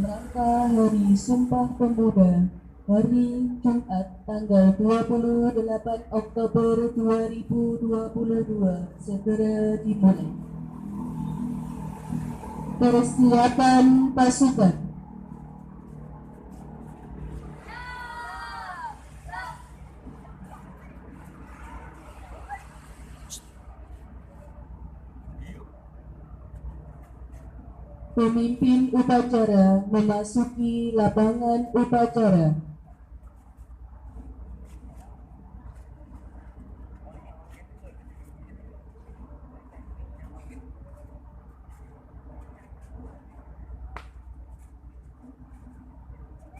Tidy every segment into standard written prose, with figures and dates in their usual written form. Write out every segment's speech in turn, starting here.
rangka Hari Sumpah Pemuda, hari Jumat tanggal 28 Oktober 2022 segera dimulai. Persiapan pasukan. Pemimpin upacara memasuki lapangan upacara.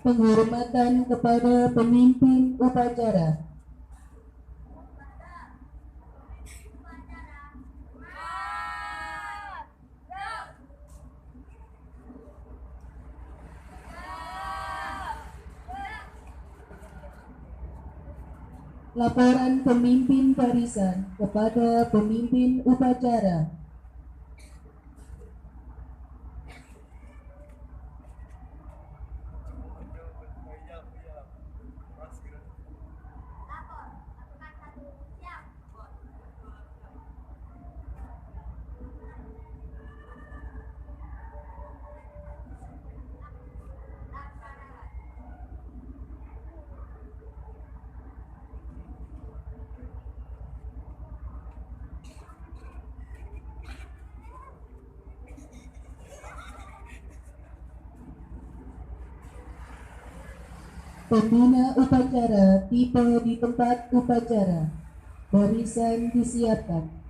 Penghormatan kepada pemimpin upacara. Laporan pemimpin barisan kepada pemimpin upacara. Pembina upacara tiba di tempat upacara. Barisan disiapkan.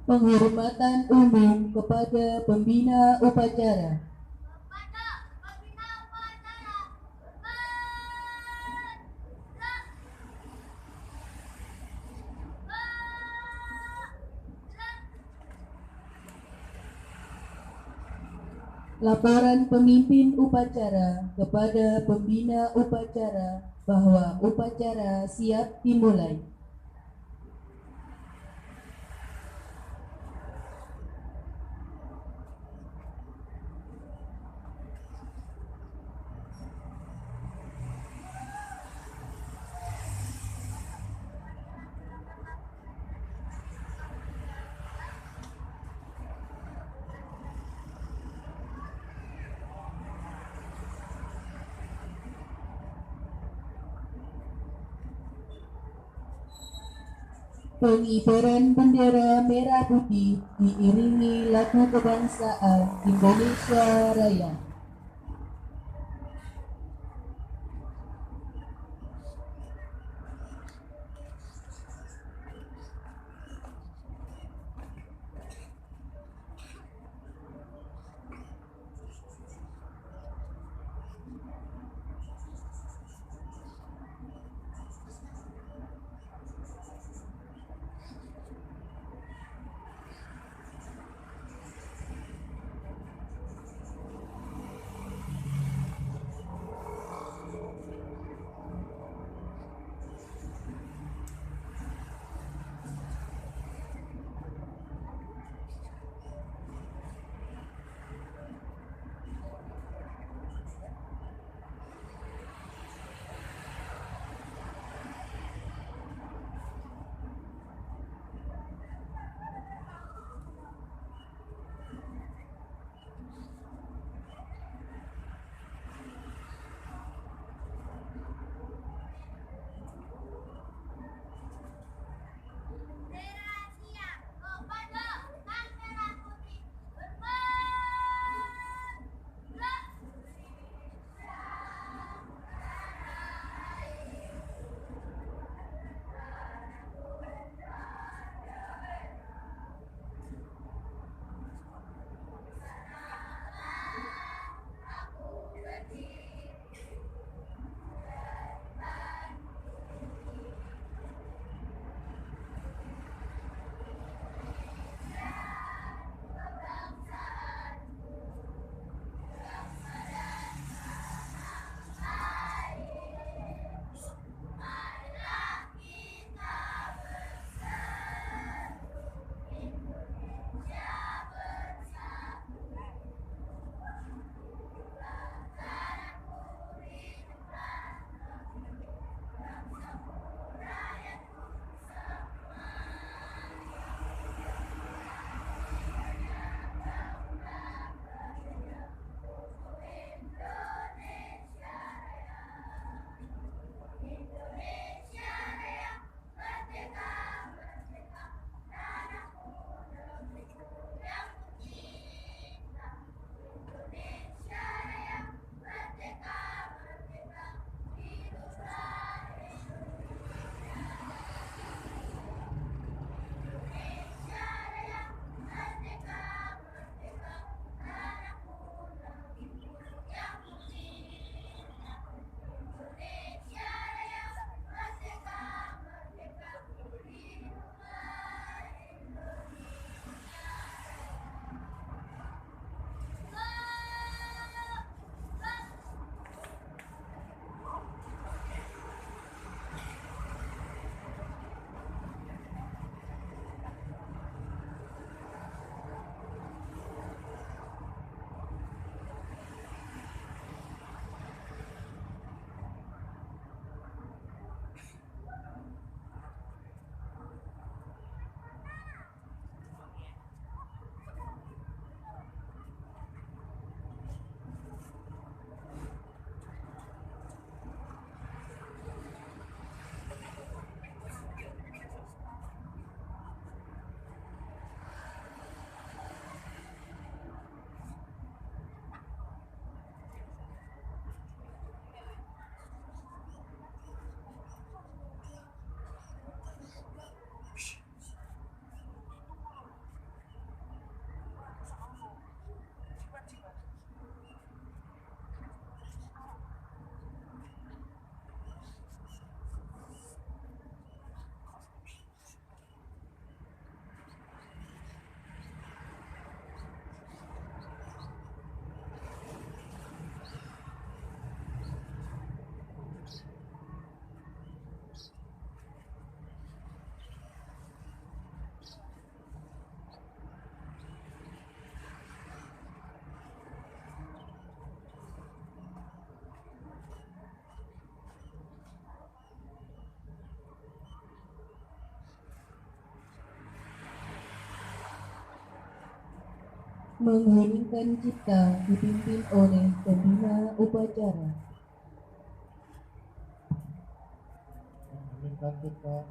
Penghormatan umum kepada pembina upacara. Laporan pemimpin upacara kepada pembina upacara bahwa upacara siap dimulai. Pengibaran bendera merah putih diiringi lagu kebangsaan Indonesia Raya. Mengheningkan cipta dipimpin oleh pembina upacara. Mengheningkan cipta.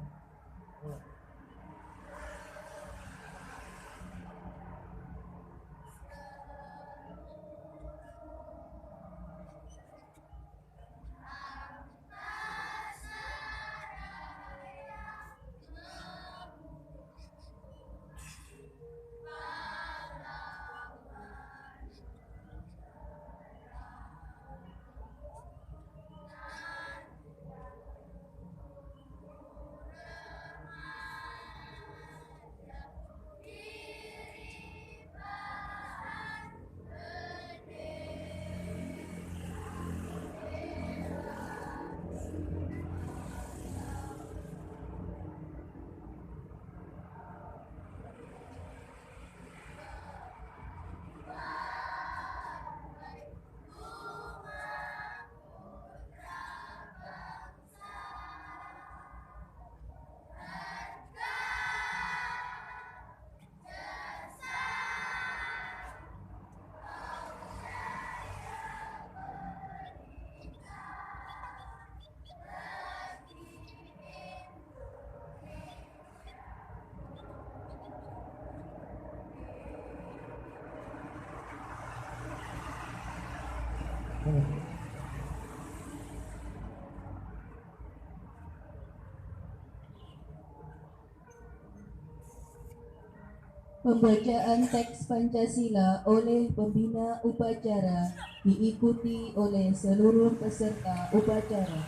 Pembacaan teks Pancasila oleh pembina upacara diikuti oleh seluruh peserta upacara.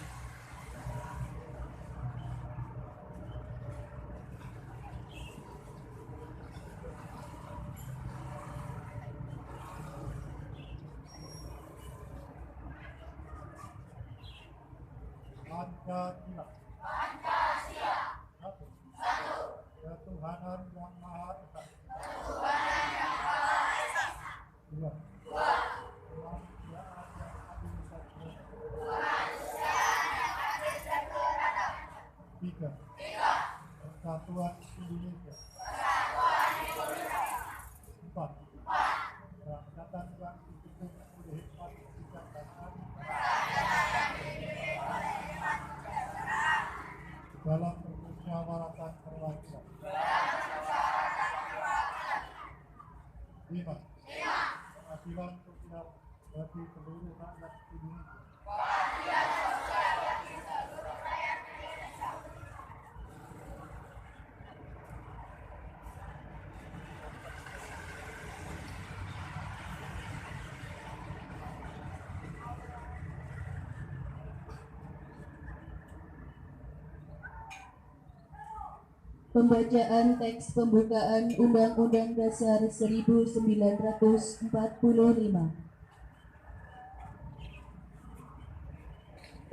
Pancasila. Satu. Ketuhanan yang Maha Esa. Dua. Kemanusiaan yang adil sejahtera. Tiga. Persatuan Indonesia. Empat. Kerakyatan yang didukung oleh hikmat kebijaksanaan dalam permusyawaratan perwakilan. Lima. Keadilan sosial bagi seluruh rakyat Indonesia. Pembacaan teks pembukaan Undang-Undang Dasar 1945.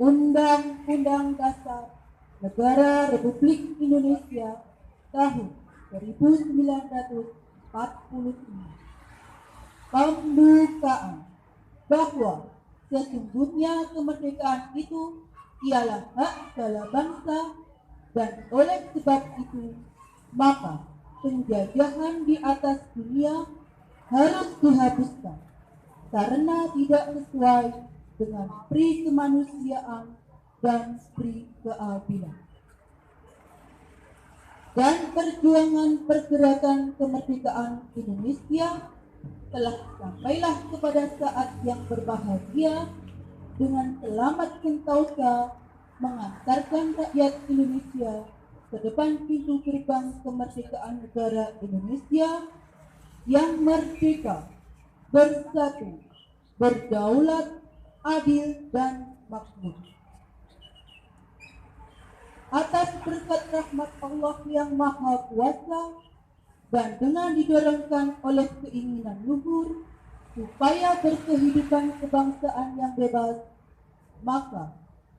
Undang-Undang Dasar Negara Republik Indonesia tahun 1945. Pembukaan bahwa sesungguhnya kemerdekaan itu ialah hak segala bangsa, dan oleh sebab itu maka penjajahan di atas dunia harus dihapuskan karena tidak sesuai dengan pri kemanusiaan dan pri keadilan. Dan perjuangan pergerakan kemerdekaan Indonesia telah sampailah kepada saat yang berbahagia dengan selamat sentosa mengantarkan rakyat Indonesia ke depan pintu gerbang kemerdekaan negara Indonesia yang merdeka, bersatu, berdaulat, adil, dan makmur. Atas berkat rahmat Allah yang Maha Kuasa dan dengan didorongkan oleh keinginan luhur supaya berkehidupan kebangsaan yang bebas, maka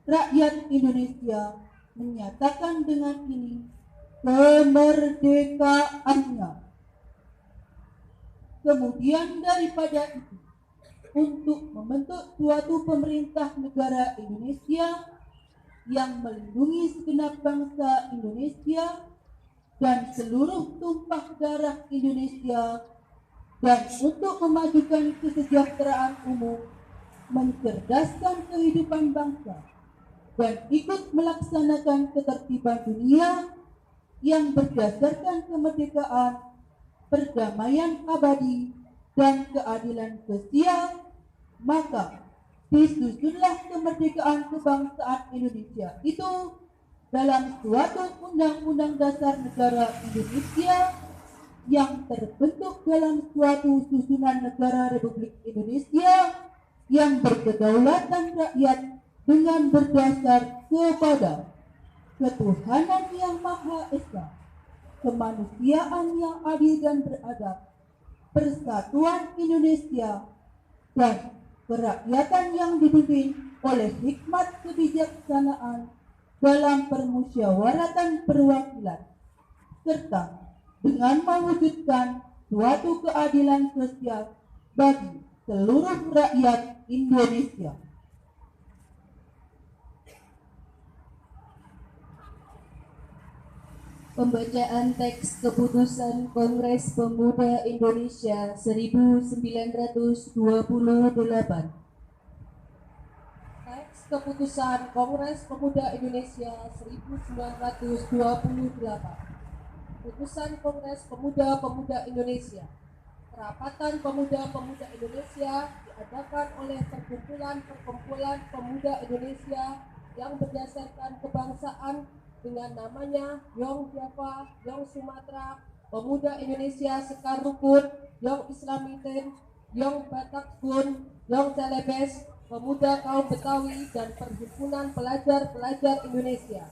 rakyat Indonesia menyatakan dengan ini kemerdekaannya. Kemudian daripada itu, untuk membentuk suatu pemerintah negara Indonesia yang melindungi segenap bangsa Indonesia dan seluruh tumpah darah Indonesia dan untuk memajukan kesejahteraan umum, mencerdaskan kehidupan bangsa, dan ikut melaksanakan ketertiban dunia yang berdasarkan kemerdekaan, perdamaian abadi, dan keadilan sosial, maka disusunlah kemerdekaan kebangsaan Indonesia itu dalam suatu Undang-Undang Dasar Negara Indonesia yang terbentuk dalam suatu susunan negara Republik Indonesia yang berkedaulatan rakyat dengan berdasar kepada ketuhanan yang Maha Esa, kemanusiaan yang adil dan beradab, persatuan Indonesia, dan kerakyatan yang dipimpin oleh hikmat kebijaksanaan dalam permusyawaratan perwakilan, serta dengan mewujudkan suatu keadilan sosial bagi seluruh rakyat Indonesia. Pembacaan teks keputusan Kongres Pemuda Indonesia 1928. Teks keputusan Kongres Pemuda Indonesia 1928. Putusan Kongres Pemuda Indonesia. Kerapatan Pemuda Indonesia diadakan oleh perkumpulan pemuda Indonesia yang berdasarkan kebangsaan dengan namanya Yong Java, Yong Sumatera, Pemuda Indonesia Sekar Rukun, Yong Islamiten, Yong Batak Bun, Yong Celebes, Pemuda Kaum Betawi, dan Perhimpunan Pelajar-Pelajar Indonesia.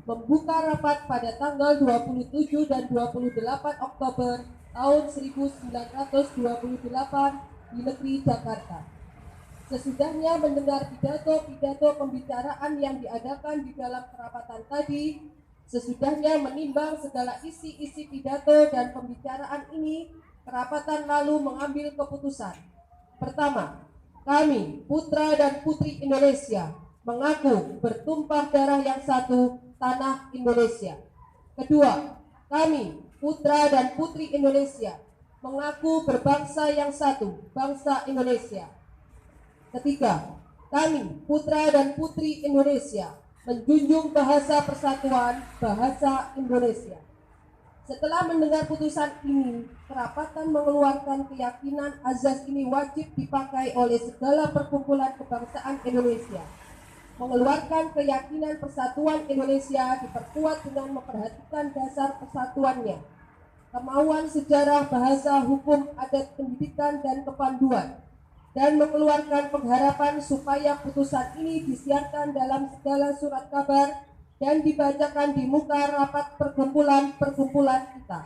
Membuka rapat pada tanggal 27 dan 28 Oktober tahun 1928 di negeri Jakarta. Sesudahnya mendengar pidato pembicaraan yang diadakan di dalam kerapatan tadi, sesudahnya menimbang segala isi pidato dan pembicaraan ini, kerapatan lalu mengambil keputusan. Pertama, kami, putra dan putri Indonesia, mengaku bertumpah darah yang satu, tanah Indonesia. Kedua, kami, putra dan putri Indonesia, mengaku berbangsa yang satu, bangsa Indonesia. Ketiga, kami, putra dan putri Indonesia, menjunjung bahasa persatuan, bahasa Indonesia. Setelah mendengar putusan ini, kerapatan mengeluarkan keyakinan azas ini wajib dipakai oleh segala perkumpulan kebangsaan Indonesia. Mengeluarkan keyakinan persatuan Indonesia diperkuat dengan memperhatikan dasar persatuannya, kemauan sejarah, bahasa, hukum, adat, pendidikan, dan kepanduan, dan mengeluarkan pengharapan supaya putusan ini disiarkan dalam segala surat kabar dan dibacakan di muka rapat perkumpulan kita.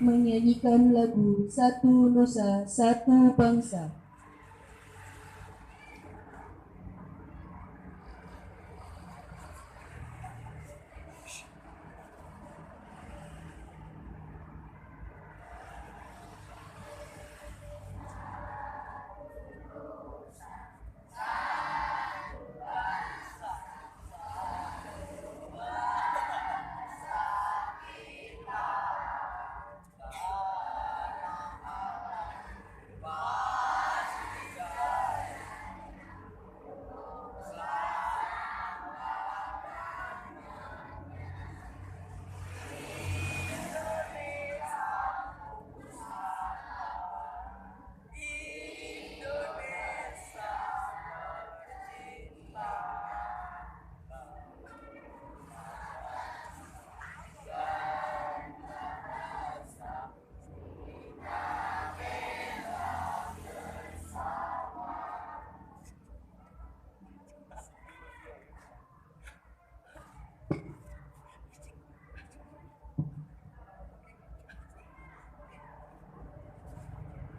Menyanyikan lagu Satu Nusa Satu Bangsa.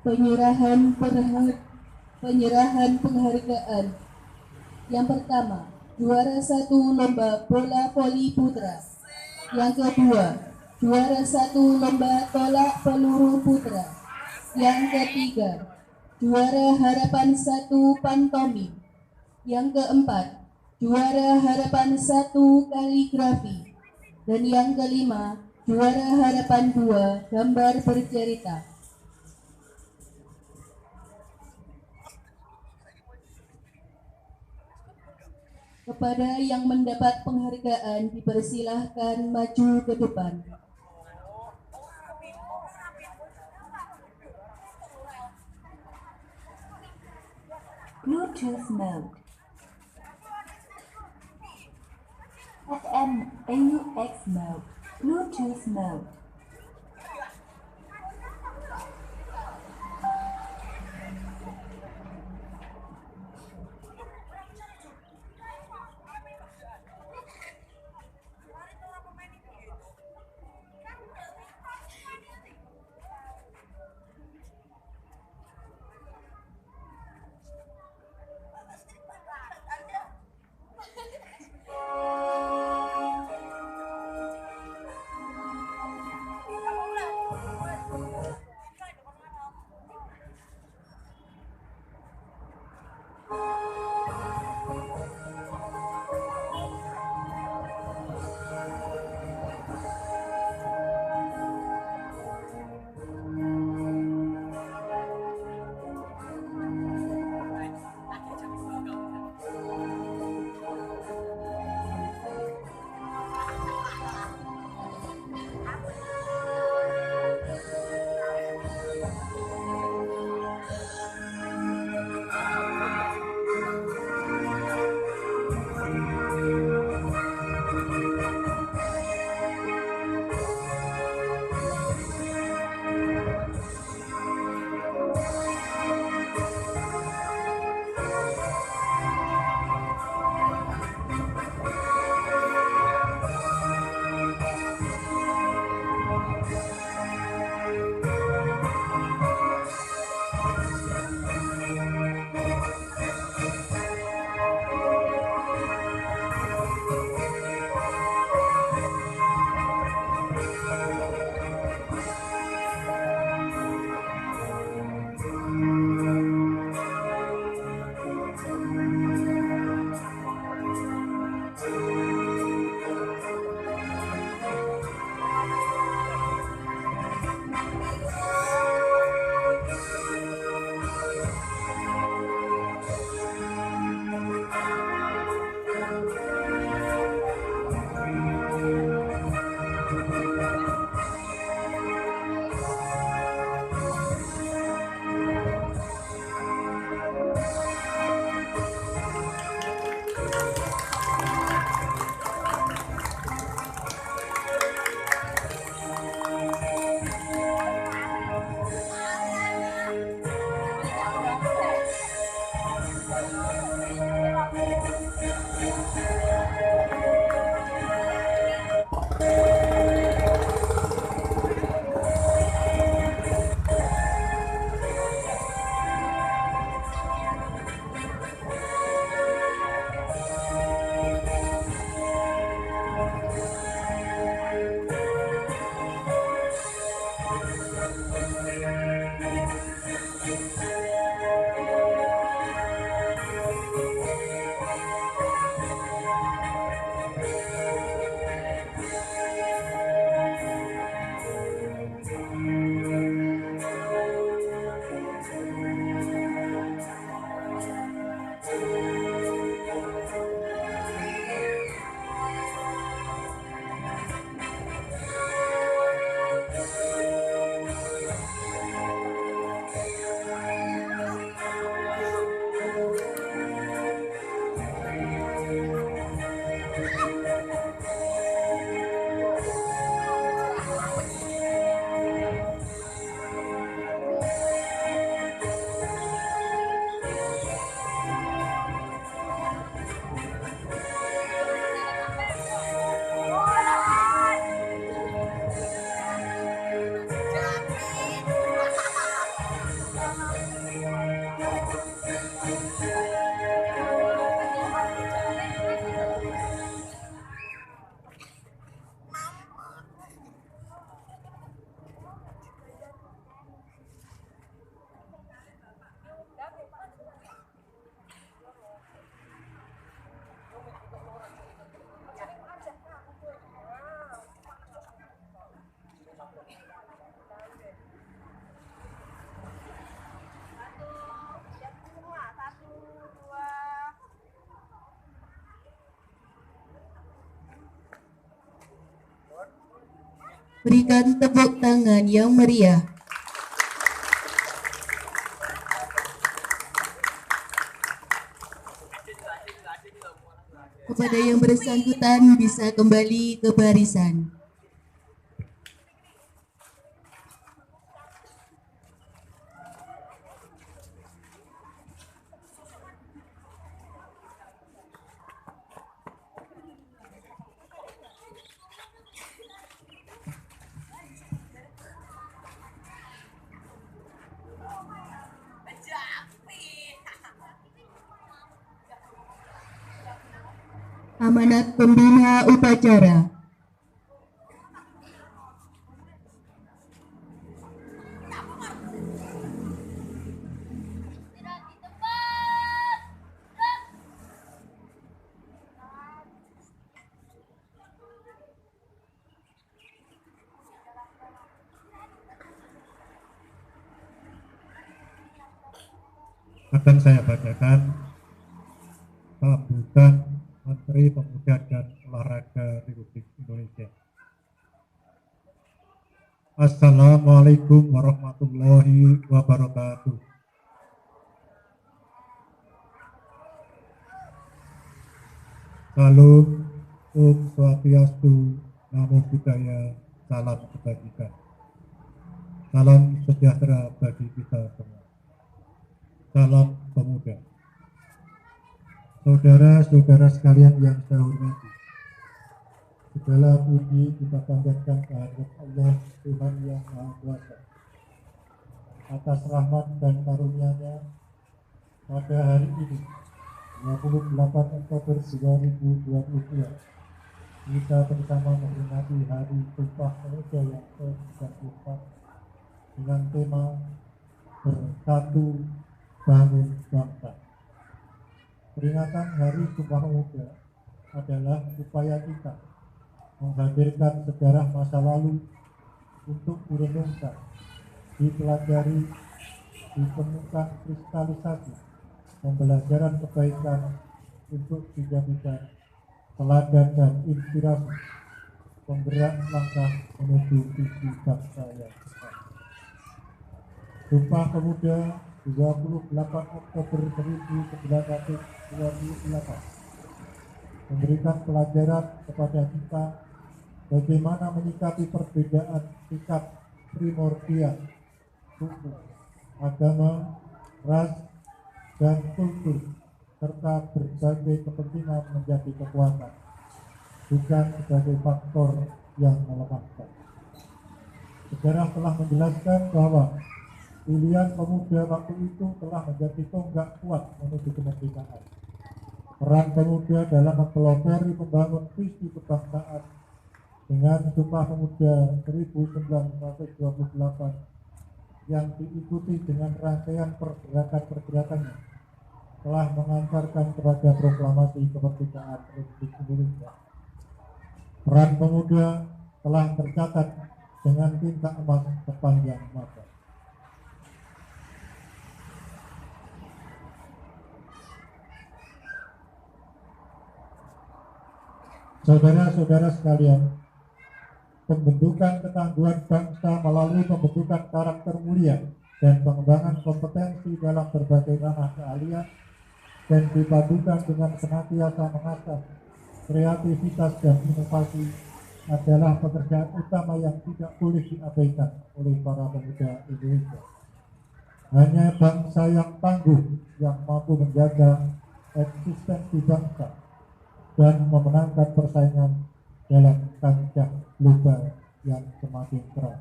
Penyerahan penghargaan. Yang pertama, juara 1 lomba bola voli putra. Yang kedua, juara 1 lomba tolak peluru putra. Yang ketiga, juara harapan 1 pantomim. Yang keempat, juara harapan 1 kaligrafi. Dan yang kelima, juara harapan 2, gambar bercerita. Kepada yang mendapat penghargaan dipersilahkan maju ke depan. Bluetooth mode. FM AUX mode. Bluetooth mode. Berikan tepuk tangan yang meriah. Kepada yang bersangkutan bisa kembali ke barisan. Amanat pembina upacara. Akan saya bacakan sambutan Menteri Pemuda dan Olahraga Republik Indonesia. Assalamualaikum warahmatullahi wabarakatuh. Salam, Om Swastiastu, Namo Buddhaya, salam kebajikan. Salam sejahtera bagi kita semua. Salam pemuda. Saudara-saudara sekalian yang saya hormati, segala puji kita panjatkan kehadirat Allah Tuhan yang Maha Kuasa atas rahmat dan karunia-Nya pada hari ini 28 Oktober 2022 kita bersama memperingati Hari Sumpah Pemuda yang ke-34 dengan tema Bersatu Bangun Bangsa. Peringatan Hari Sumpah Pemuda adalah upaya kita menghadirkan sejarah masa lalu untuk direnungkan, dipelajari, ditemukan kristalisasi pembelajaran kebaikan untuk dijadikan teladan dan inspirasi penggerak langkah menuju visi bangsa yang besar. Sumpah Pemuda 28 Oktober 1928 memberikan pelajaran kepada kita bagaimana menyikapi perbedaan sikap primordial, suku, agama, ras, dan kultur, serta berbagai kepentingan menjadi kekuatan, bukan sebagai faktor yang melemahkan. Sejarah telah menjelaskan bahwa pilihan pemuda waktu itu telah menjadi tonggak kuat menuju kemerdekaan. Peran pemuda dalam mempelopori pembangun visi kebangsaan dengan Sumpah Pemuda 1928 yang diikuti dengan rangkaian pergerakan-pergerakannya telah mengantarkan kepada proklamasi kemerdekaan Republik Indonesia. Peran pemuda telah tercatat dengan tinta emas sepanjang masa. Saudara-saudara sekalian, pembentukan ketangguhan bangsa melalui pembentukan karakter mulia dan pengembangan kompetensi dalam berbagai ranah keahlian dan dipadukan dengan senantiasa mengasah kreativitas dan inovasi adalah pekerjaan utama yang tidak boleh diabaikan oleh para pemuda Indonesia. Hanya bangsa yang tangguh yang mampu menjaga eksistensi bangsa dan memenangkan persaingan dalam kancah global yang semakin keras.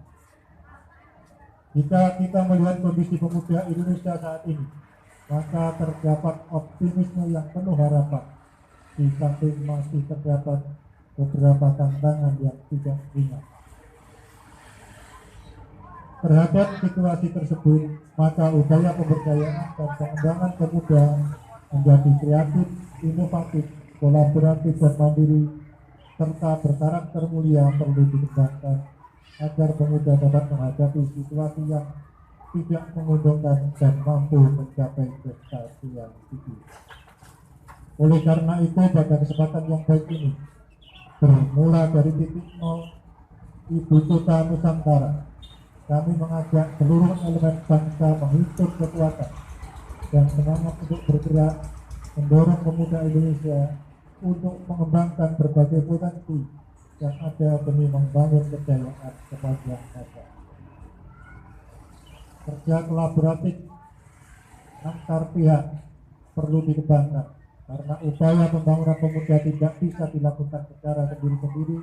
Jika kita melihat kondisi pemuda Indonesia saat ini, maka terdapat optimisme yang penuh harapan, di samping masih terdapat beberapa tantangan yang tidak ringan. Terhadap situasi tersebut, maka upaya pemberdayaan dan pengembangan pemuda menjadi kreatif, inovatif, kolaboratif dan mandiri, serta berkarakter mulia perlu dikembangkan agar pemuda dapat menghadapi situasi yang tidak menguntungkan dan mampu mencapai prestasi yang tinggi. Oleh karena itu, pada kesempatan yang baik ini, bermula dari titik nol, Ibu Kota Nusantara, kami mengajak seluruh elemen bangsa menghimpun kekuatan dan semangat untuk bergerak mendorong pemuda Indonesia untuk mengembangkan berbagai potensi yang ada demi membangun kejayaan sepanjang masa. Kerja kolaboratif antar pihak perlu dikembangkan karena upaya pembangunan pemuda tidak bisa dilakukan secara sendiri-sendiri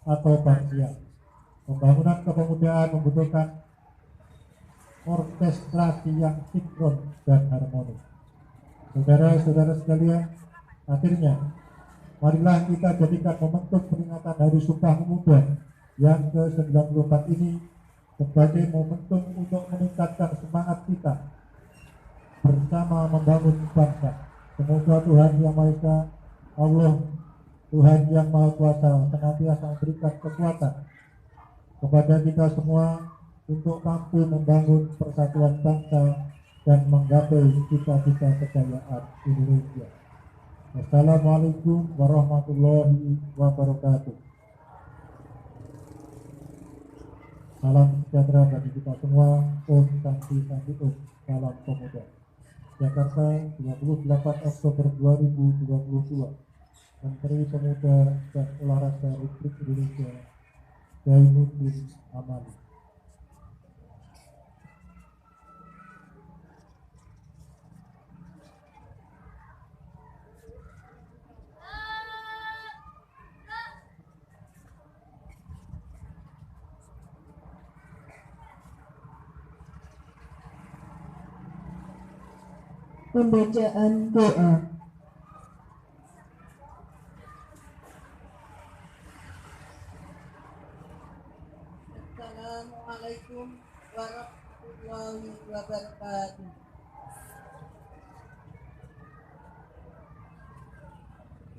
atau parsial. Pembangunan kepemudaan membutuhkan orkestrasi yang sinkron dan harmonis. Saudara-saudara sekalian, akhirnya marilah kita jadikan momentum peringatan Hari Sumpah Pemuda yang ke-94 ini sebagai momentum untuk meningkatkan semangat kita bersama membangun bangsa. Semoga Tuhan Yang Maha Esa, Allah, Tuhan Yang Maha Kuasa senantiasa memberikan kekuatan kepada kita semua untuk mampu membangun persatuan bangsa dan menggapai cita-cita kejayaan Indonesia. Wassalamualaikum warahmatullahi wabarakatuh. Salam sejahtera bagi kita semua. Om Santi Santi Om. Salam Pemuda. Jakarta, 28 Oktober 2022. Menteri Pemuda dan Olahraga Republik Indonesia, Zainuddin Amali. Pembacaan doa. Assalamualaikum warahmatullahi wabarakatuh.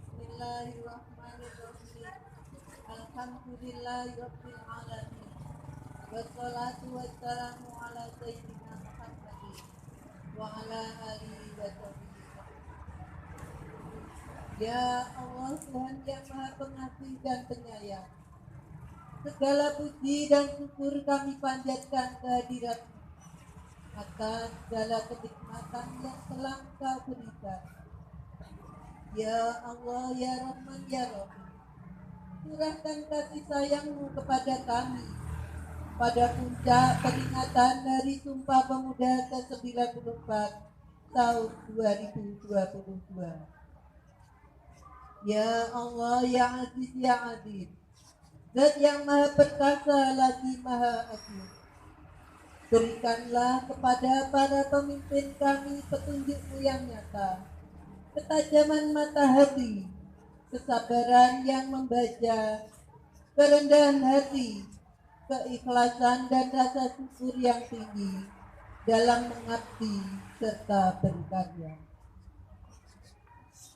Bismillahirrahmanirrahim. Alhamdulillahirabbil alamin. Wassalatu wassalamu ala sayyidina Muhammadin wa ala alihi wa sahbihi. Ya Allah, Tuhan yang Maha Pengasih dan Penyayang, segala puji dan syukur kami panjatkan kehadirat-Mu atas segala kenikmatan yang telah Kau berikan. Ya Allah, Ya Rahman, Ya Rahim, curahkan kasih sayang-Mu kepada kami pada puncak peringatan Hari Sumpah Pemuda ke-94 tahun 2022. Ya Allah, Ya Aziz, Ya Adil, Zat yang Maha Perkasa lagi Maha Agung, berikanlah kepada para pemimpin kami petunjuk-Mu yang nyata, ketajaman mata hati, kesabaran yang membaca, kerendahan hati, keikhlasan dan rasa syukur yang tinggi dalam mengabdi serta berkarya.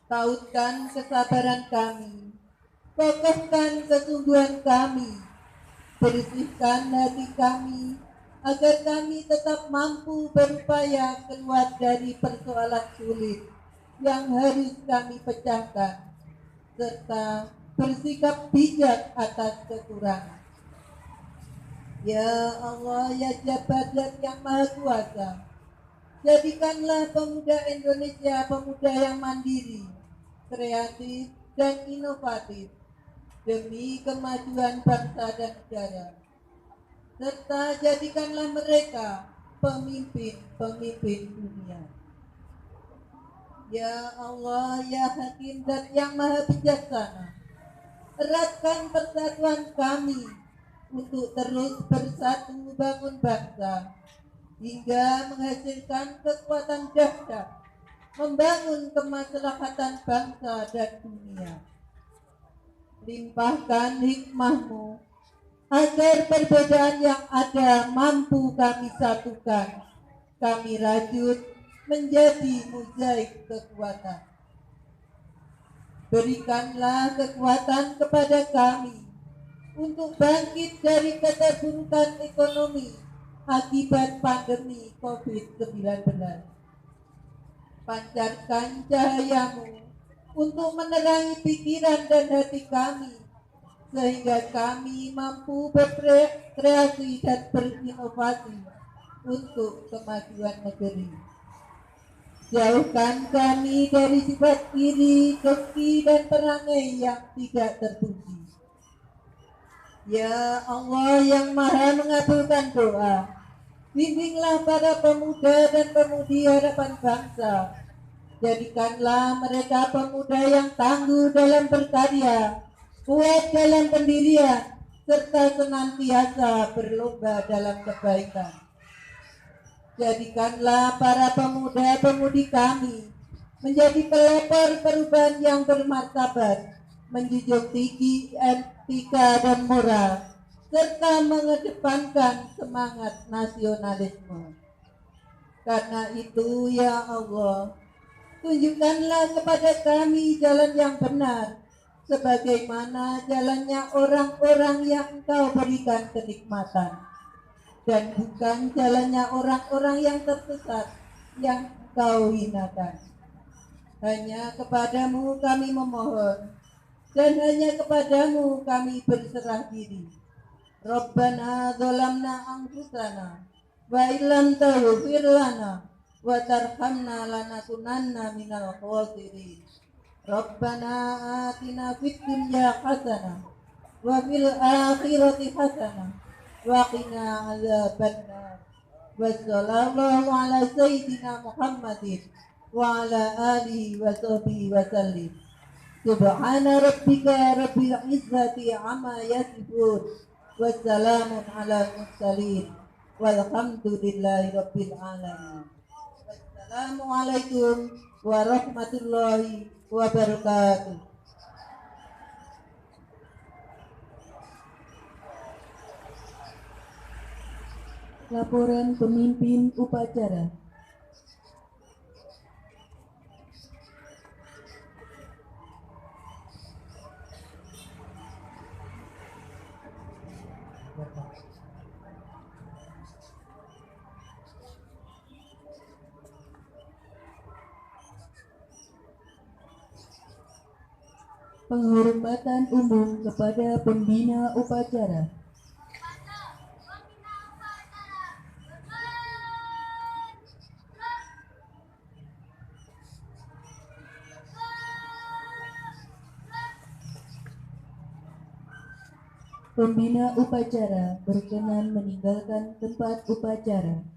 Tautkan kesabaran kami, kokohkan kesungguhan kami, bersihkan hati kami, agar kami tetap mampu berupaya keluar dari persoalan sulit yang harus kami pecahkan, serta bersikap bijak atas kekurangan. Ya Allah, Ya Jabat yang Maha Kuasa, jadikanlah pemuda Indonesia pemuda yang mandiri, kreatif, dan inovatif demi kemajuan bangsa dan negara, serta jadikanlah mereka pemimpin-pemimpin dunia. Ya Allah, Ya Hakim dan yang Maha Bijaksana, eratkan persatuan kami untuk terus bersatu bangun bangsa hingga menghasilkan kekuatan dahsyat membangun kemaslahatan bangsa dan dunia. Limpahkan hikmah-Mu agar perbedaan yang ada mampu kami satukan, kami rajut menjadi mozaik kekuatan. Berikanlah kekuatan kepada kami untuk bangkit dari keterpurukan ekonomi akibat pandemi COVID-19. Pancarkan cahaya-Mu untuk menerangi pikiran dan hati kami sehingga kami mampu berkreasi dan berinovasi untuk kemajuan negeri. Jauhkan kami dari sifat iri, dengki, dan perangai yang tidak terpuji. Ya Allah yang maha mengabulkan doa, bimbinglah para pemuda dan pemudi harapan bangsa. Jadikanlah mereka pemuda yang tangguh dalam berkarya, kuat dalam pendirian, serta senantiasa berlomba dalam kebaikan. Jadikanlah para pemuda-pemudi kami menjadi pelopor perubahan yang bermartabat, menjunjung tinggi etika dan moral, serta mengedepankan semangat nasionalisme. Karena itu ya Allah, tunjukkanlah kepada kami jalan yang benar, sebagaimana jalannya orang-orang yang Engkau berikan kenikmatan, dan bukan jalannya orang-orang yang tersesat yang Engkau hinakan. Hanya kepadamu kami memohon, dan hanya kepadamu kami berserah diri. Rabbana dzalamna anfusana wa illam taghfir lana wa tarhamna lanakunanna minal khasirin. Rabbana atina fid dunya hasanah wa fil akhirati hasanah wa qina adzabannar. Wassallallahu ala sayyidina Muhammadin wa ala alihi wa sahbihi wa sallim. Subhana rabbika rabbil izzati amma yasifun, wassalamun ala mursalin, walhamdulillahi rabbil alamin. Wassalamualaikum warahmatullahi wabarakatuh. Laporan pemimpin upacara. Penghormatan umum kepada pembina upacara. Pembina upacara berkenan meninggalkan tempat upacara.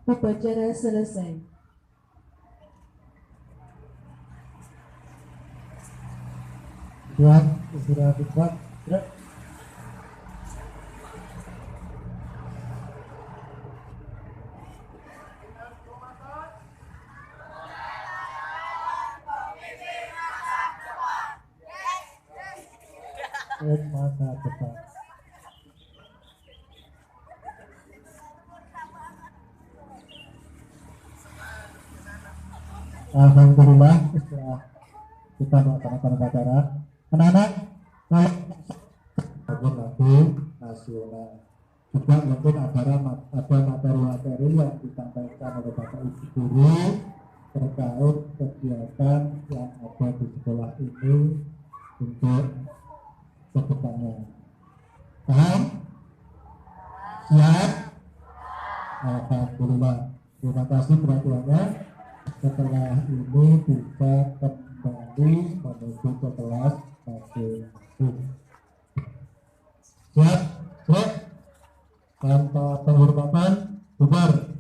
Upacara selesai. Tuhan istirahat cepat. Masa depan. Alhamdulillah setelah kita melaksanakan upacara, anak-anak lagu nasional juga mungkin ada materi-materi yang disampaikan oleh Bapak Ibu Guru terkait kegiatan yang ada di sekolah ini untuk kedepannya. Paham? Siap? Alhamdulillah. Terima kasih perhatiannya. Setelah ini bisa kembali menuju ke kelas masing-masing. Siap? Siap? Tanpa penghormatan, bubar.